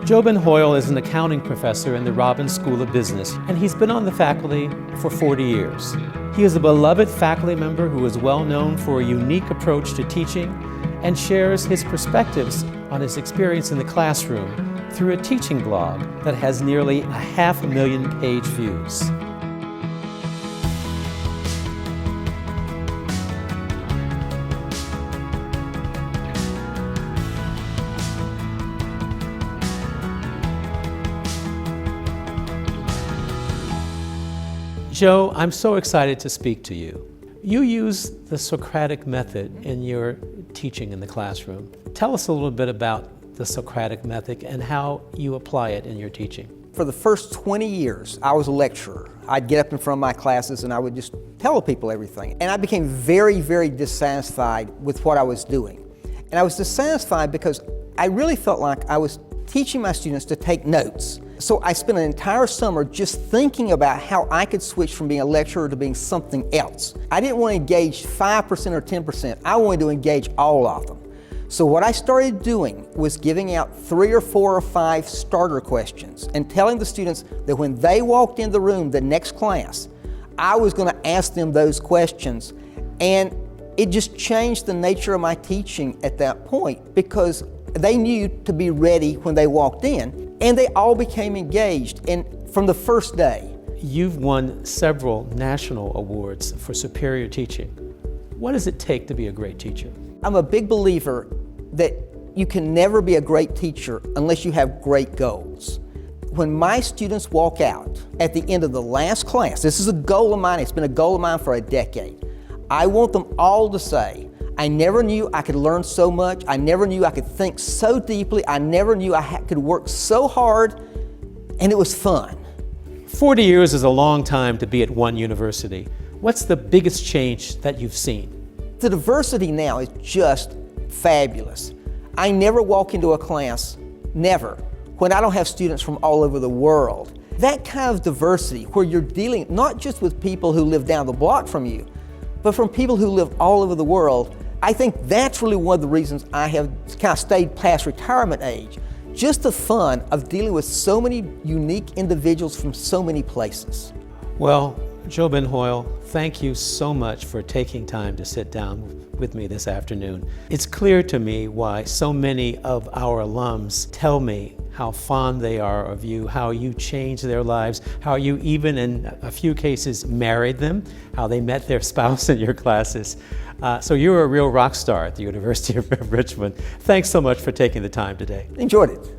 Joe Ben Hoyle is an accounting professor in the Robbins School of Business, and he's been on the faculty for 40 years. He is a beloved faculty member who is well known for a unique approach to teaching and shares his perspectives on his experience in the classroom through a teaching blog that has nearly 500,000 page views. Joe, I'm so excited to speak to you. You use the Socratic method in your teaching in the classroom. Tell us a little bit about the Socratic method and how you apply it in your teaching. For the first 20 years, I was a lecturer. I'd get up in front of my classes and I would just tell people everything. And I became very, very dissatisfied with what I was doing. And I was dissatisfied because I really felt like I was teaching my students to take notes. So I spent an entire summer just thinking about how I could switch from being a lecturer to being something else. I didn't want to engage 5% or 10%. I wanted to engage all of them. So what I started doing was giving out 3 or 4 or 5 starter questions and telling the students that when they walked in the room the next class, I was going to ask them those questions. And it just changed the nature of my teaching at that point because they knew to be ready when they walked in. And they all became engaged, and from the first day. You've won several national awards for superior teaching. What does it take to be a great teacher? I'm a big believer that you can never be a great teacher unless you have great goals. When my students walk out at the end of the last class, this is a goal of mine, it's been a goal of mine for a decade. I want them all to say, I never knew I could learn so much. I never knew I could think so deeply. I never knew I could work so hard, and it was fun. 40 years is a long time to be at one university. What's the biggest change that you've seen? The diversity now is just fabulous. I never walk into a class, never, when I don't have students from all over the world. That kind of diversity where you're dealing not just with people who live down the block from you, but from people who live all over the world, I think that's really one of the reasons I have kind of stayed past retirement age. Just the fun of dealing with so many unique individuals from so many places. Well, Joe Ben Hoyle, thank you so much for taking time to sit down with me this afternoon. It's clear to me why so many of our alums tell me how fond they are of you, how you changed their lives, how you even in a few cases married them, how they met their spouse in your classes. So you're a real rock star at the University of Richmond. Thanks so much for taking the time today. Enjoyed it.